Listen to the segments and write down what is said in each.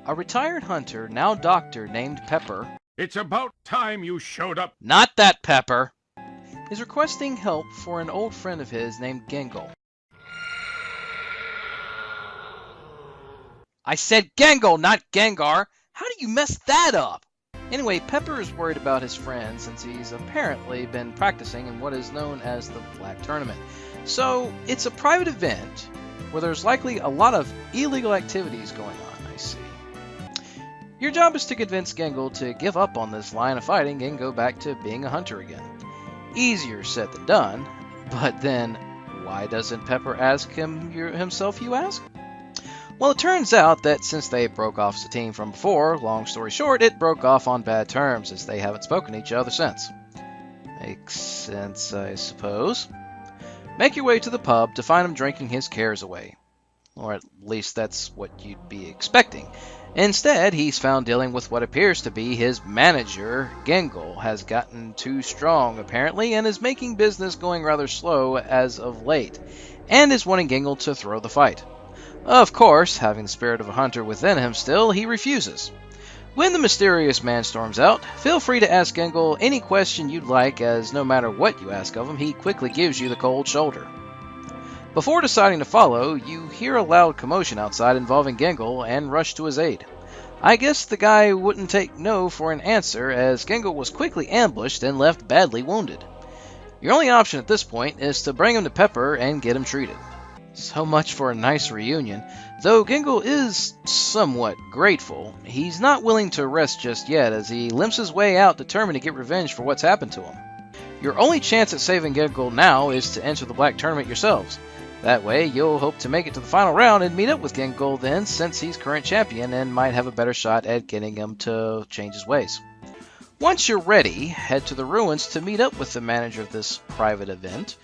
A retired hunter, now doctor, named Pepper. It's about time you showed up. Not that Pepper! Is requesting help for an old friend of his named Gengle. I said Gengle, not Gengar! How do you mess that up? Anyway, Pepper is worried about his friend since he's apparently been practicing in what is known as the Black Tournament. So, it's a private event where there's likely a lot of illegal activities going on, I see. Your job is to convince Gengle to give up on this line of fighting and go back to being a hunter again. Easier said than done, but then why doesn't Pepper ask himself, you ask? Well, it turns out that since they broke off as a team from before, long story short, it broke off on bad terms as they haven't spoken to each other since. Makes sense, I suppose. Make your way to the pub to find him drinking his cares away. Or at least that's what you'd be expecting. Instead, he's found dealing with what appears to be his manager. Gengle has gotten too strong, apparently, and is making business going rather slow as of late, and is wanting Gengle to throw the fight. Of course, having the spirit of a hunter within him still, he refuses. When the mysterious man storms out, feel free to ask Gengle any question you'd like, as no matter what you ask of him, he quickly gives you the cold shoulder. Before deciding to follow, you hear a loud commotion outside involving Gengle and rush to his aid. I guess the guy wouldn't take no for an answer, as Gengle was quickly ambushed and left badly wounded. Your only option at this point is to bring him to Pepper and get him treated. So much for a nice reunion. Though Gengle is somewhat grateful, he's not willing to rest just yet as he limps his way out determined to get revenge for what's happened to him. Your only chance at saving Gengle now is to enter the Black Tournament yourselves. That way, you'll hope to make it to the final round and meet up with Gengle then, since he's current champion and might have a better shot at getting him to change his ways. Once you're ready, head to the ruins to meet up with the manager of this private event.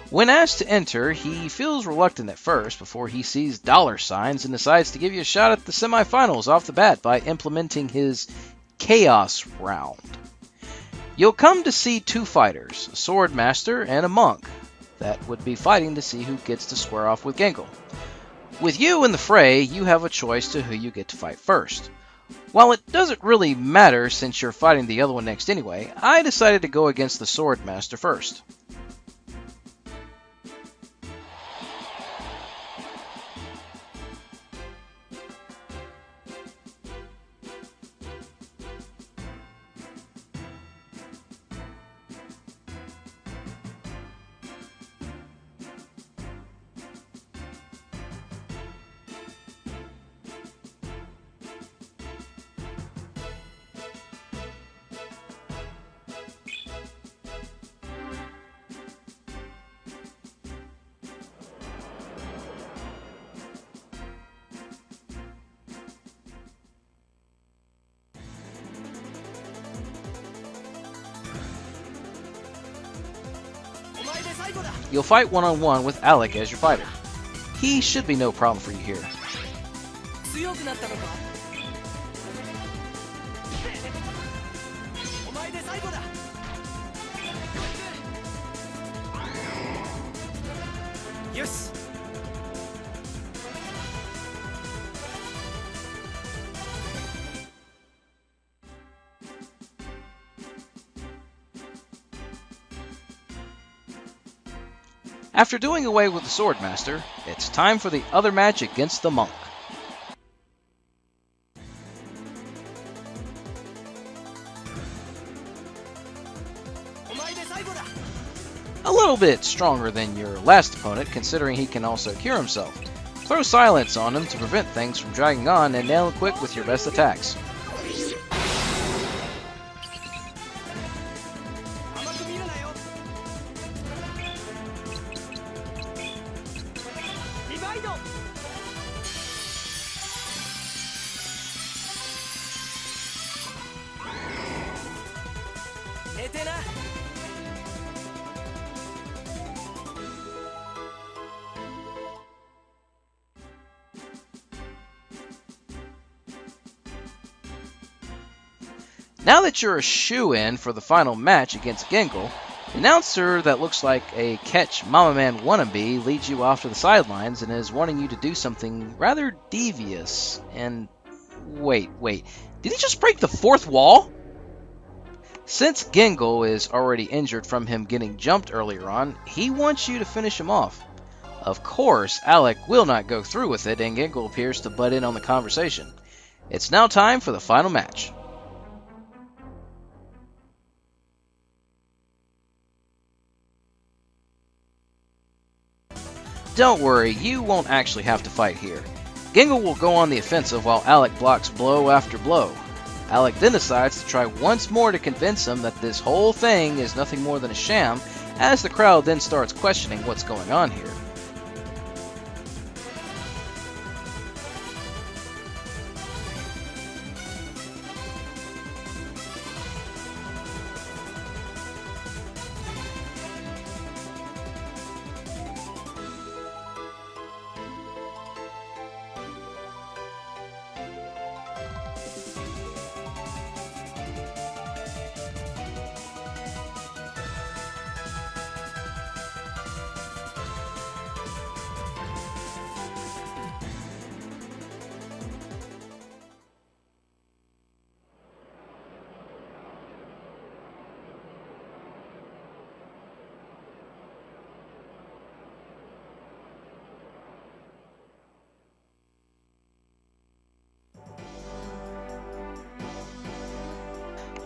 When asked to enter, he feels reluctant at first before he sees dollar signs and decides to give you a shot at the semifinals off the bat by implementing his Chaos Round. You'll come to see two fighters, a sword master and a monk, that would be fighting to see who gets to square off with Gengle. With you in the fray, you have a choice to who you get to fight first. While it doesn't really matter since you're fighting the other one next anyway, I decided to go against the sword master first. You'll fight one-on-one with Alec as your fighter. He should be no problem for you here. After doing away with the Swordmaster, it's time for the other match against the Monk. A little bit stronger than your last opponent, considering he can also cure himself. Throw silence on him to prevent things from dragging on and nail him quick with your best attacks. Now that you're a shoo-in for the final match against Gengle, the announcer that looks like a Catch Mama Man wannabe leads you off to the sidelines and is wanting you to do something rather devious and Wait. Did he just break the fourth wall? Since Gingle is already injured from him getting jumped earlier on, he wants you to finish him off. Of course, Alec will not go through with it, and Gingle appears to butt in on the conversation. It's now time for the final match. Don't worry, you won't actually have to fight here. Gingle will go on the offensive while Alec blocks blow after blow. Alec then decides to try once more to convince him that this whole thing is nothing more than a sham, as the crowd then starts questioning what's going on here.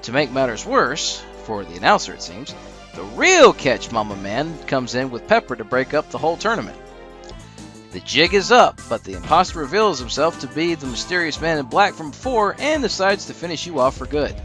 To make matters worse, for the announcer it seems, the real Catch Mama Man comes in with Pepper to break up the whole tournament. The jig is up, but the imposter reveals himself to be the mysterious man in black from before and decides to finish you off for good.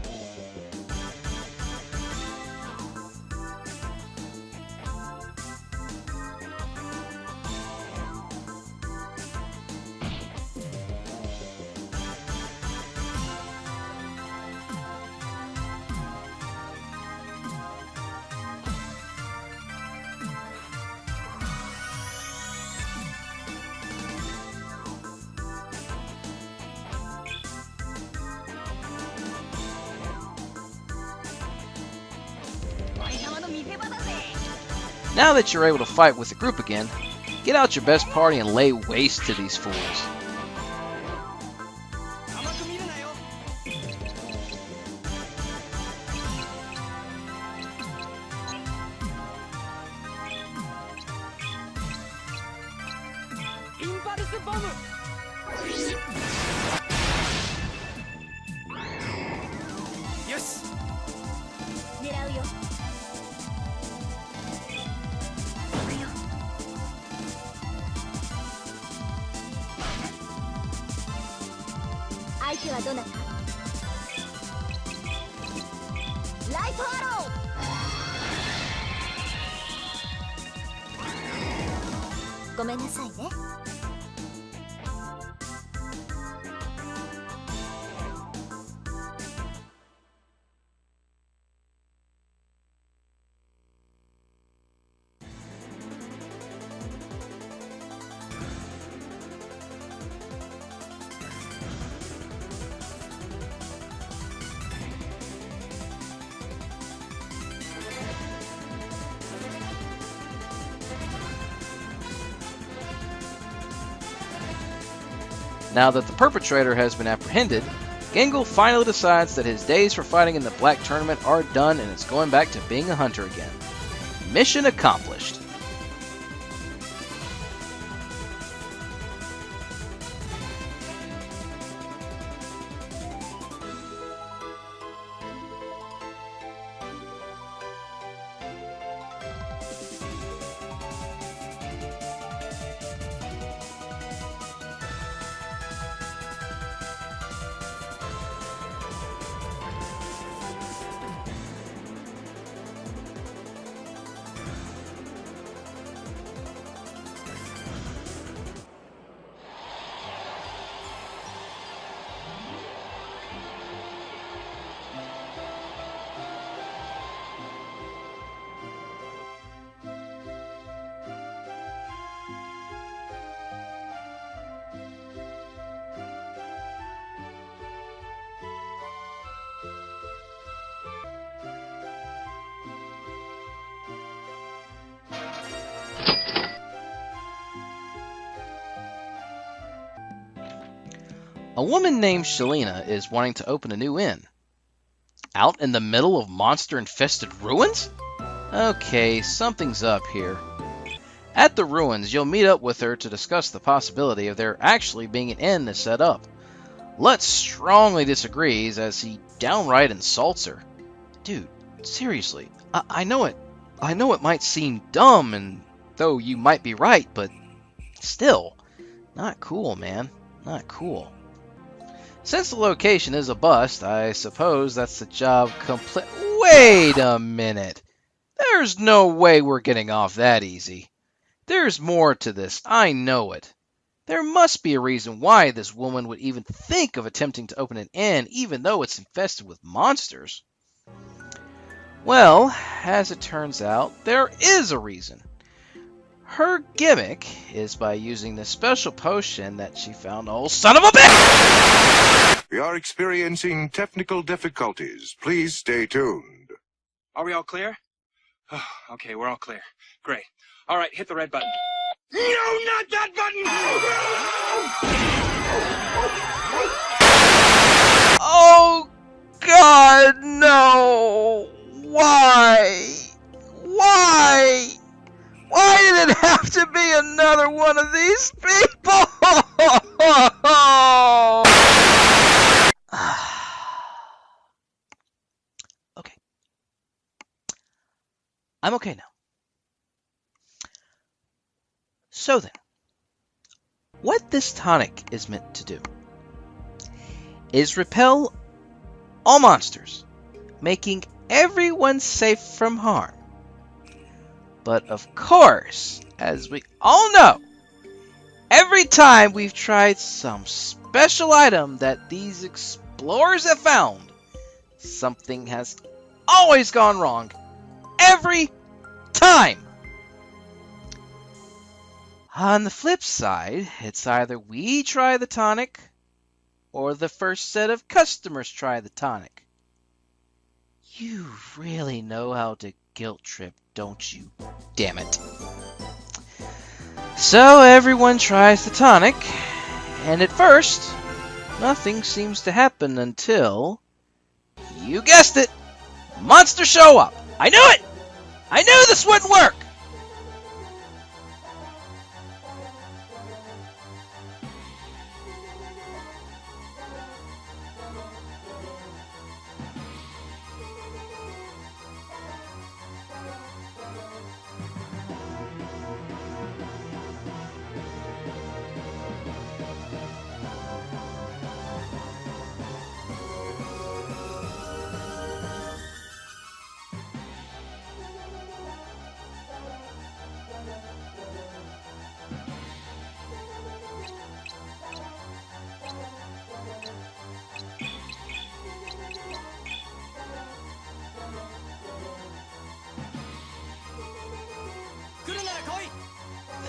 Now that you're able to fight with the group again, get out your best party and lay waste to these fools. Now that the perpetrator has been apprehended, Gingle finally decides that his days for fighting in the Black Tournament are done and is going back to being a hunter again. Mission accomplished. A woman named Shelina is wanting to open a new inn. Out in the middle of monster-infested ruins? Okay, something's up here. At the ruins, you'll meet up with her to discuss the possibility of there actually being an inn to set up. Lutz strongly disagrees as he downright insults her. Dude, seriously, I know it. I know it might seem dumb, and though you might be right, but still, not cool, man. Not cool. Since the location is a bust, I suppose that's the job complete. Wait a minute. There's no way we're getting off that easy. There's more to this, I know it. There must be a reason why this woman would even think of attempting to open an inn, even though it's infested with monsters. Well, as it turns out, there is a reason. Her gimmick is by using the special potion that she found. Oh, son of a bitch! We are experiencing technical difficulties. Please stay tuned. Are we all clear? Oh, okay, we're all clear. Great. All right, hit the red button. No, not that button! Oh, God, no! Why? Why? Why did it have to be another one of these people? Okay. I'm okay now. So then, what this tonic is meant to do is repel all monsters, making everyone safe from harm. But of course, as we all know, every time we've tried some special item that these explorers have found, something has always gone wrong. Every time! On the flip side, it's either we try the tonic, or the first set of customers try the tonic. You really know how to guilt trip, don't you? Damn it. So everyone tries the tonic, and at first, nothing seems to happen until... You guessed it! Monsters show up! I knew it! I knew this wouldn't work!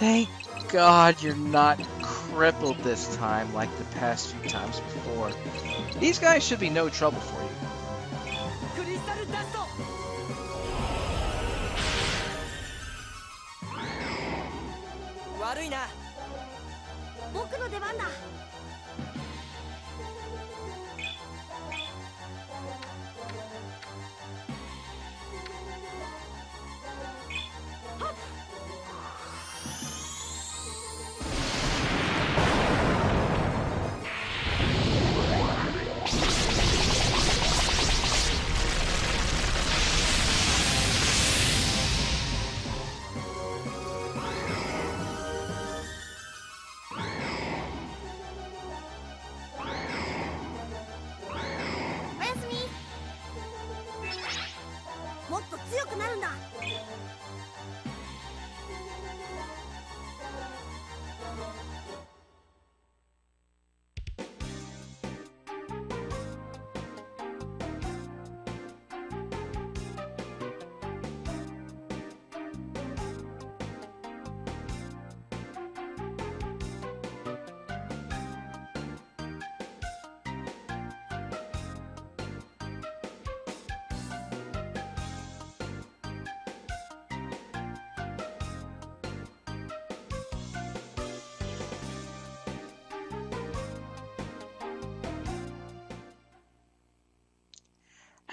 Thank God you're not crippled this time like the past few times before. These guys should be no trouble for you.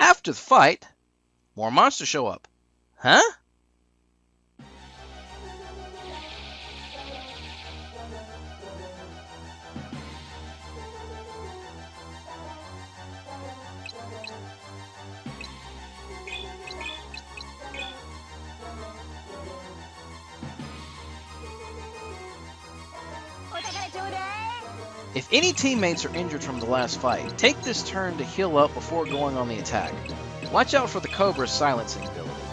after the fight, more monsters show up. Huh? If any teammates are injured from the last fight, take this turn to heal up before going on the attack. Watch out for the Cobra's silencing ability.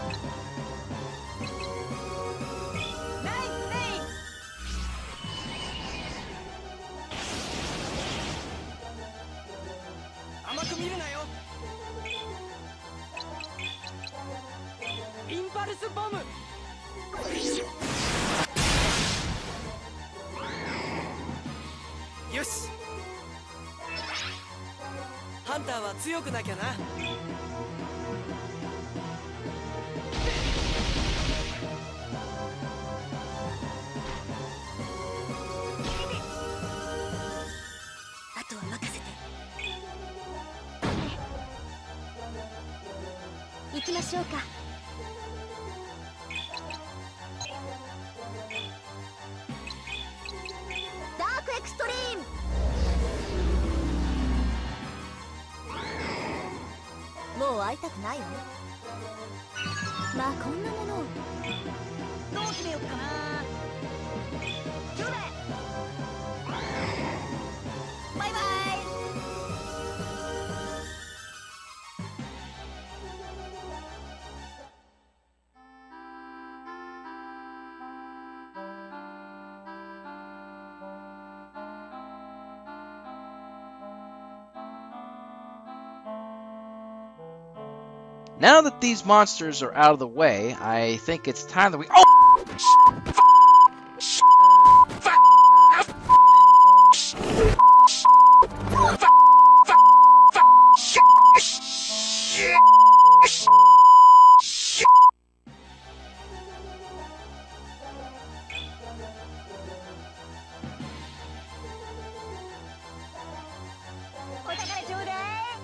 Now that these monsters are out of the way, I think it's time that we... Oh!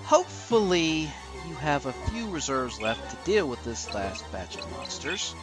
Hopefully, you have a few reserves left to deal with this last batch of monsters.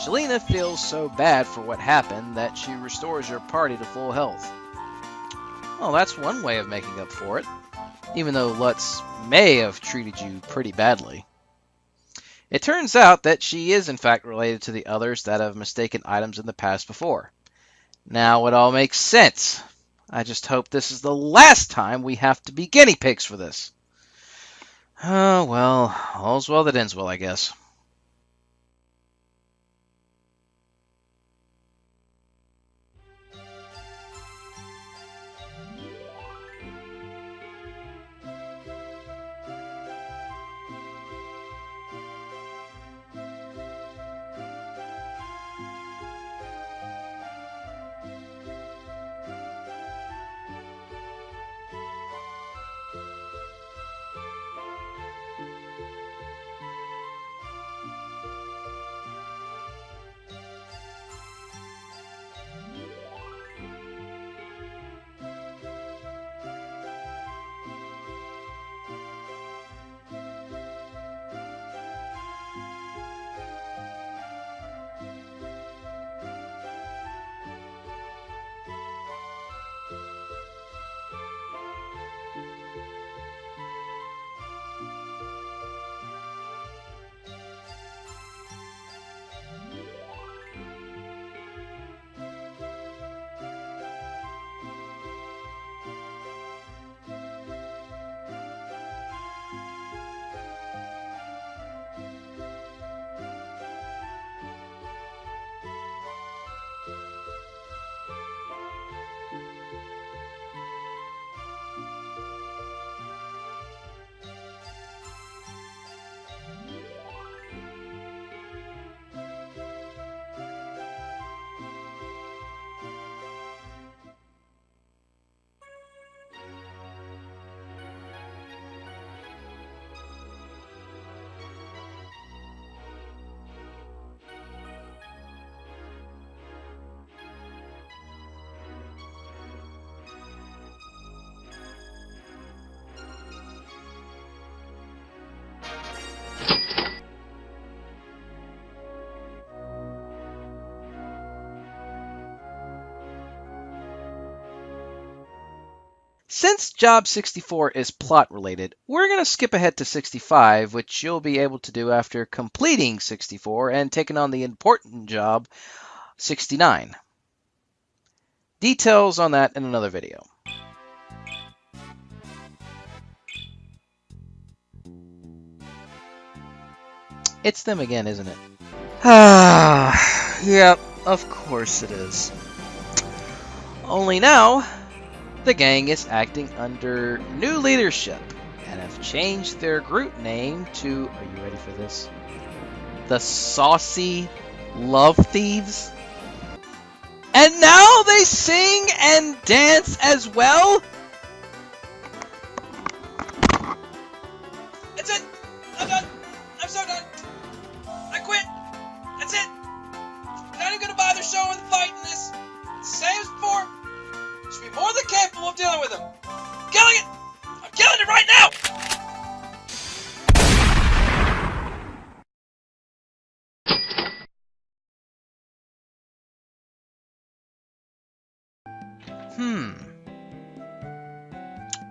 Shelina feels so bad for what happened that she restores your party to full health. Well, that's one way of making up for it, even though Lutz may have treated you pretty badly. It turns out that she is in fact related to the others that have mistaken items in the past before. Now it all makes sense. I just hope this is the last time we have to be guinea pigs for this. Oh well, all's well that ends well, I guess. Since Job 64 is plot related, we're going to skip ahead to 65, which you'll be able to do after completing 64 and taking on the important job 69. Details on that in another video. It's them again, isn't it? Yep, of course it is. Only now, the gang is acting under new leadership and have changed their group name to, are you ready for this? The Saucy Love Thieves. And now they sing and dance as well? That's it! I'm done! I'm so done! I quit! That's it! I'm not even gonna bother showing the fight in this. Same as before. Should be more than capable of dealing with him. I'm killing it! I'm killing it right now!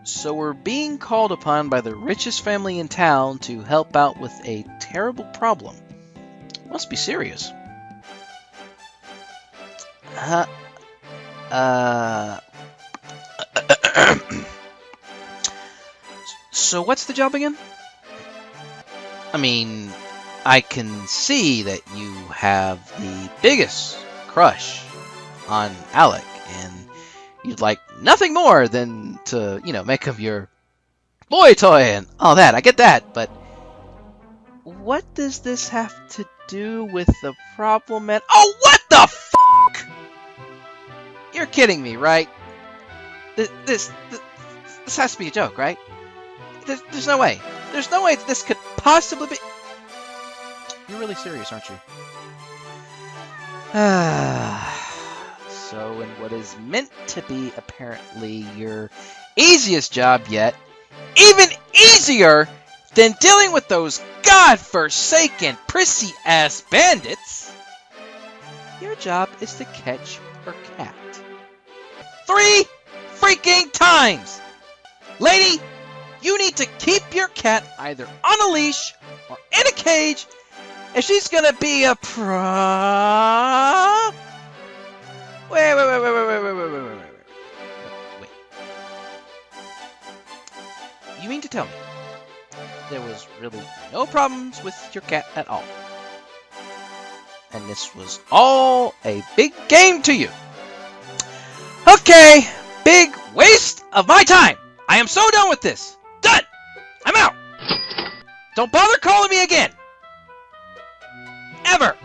So we're being called upon by the richest family in town to help out with a terrible problem. Must be serious. So what's the job again? I mean, I can see that you have the biggest crush on Alec, and you'd like nothing more than to, make him your boy toy and all that. I get that, but what does this have to do with the problem at... Oh, what the f***? You're kidding me, right? This has to be a joke, right? There's no way. There's no way that this could possibly be... You're really serious, aren't you? So, in what is meant to be apparently your easiest job yet, even easier than dealing with those godforsaken prissy-ass bandits, your job is to catch her cat. 3 freaking times! Lady, you need to keep your cat either on a leash or in a cage if she's gonna be a Wait. You mean to tell me there was really no problems with your cat at all? And this was all a big game to you? Okay, big waste of my time. I am so done with this. Done! I'm out! Don't bother calling me again! Ever!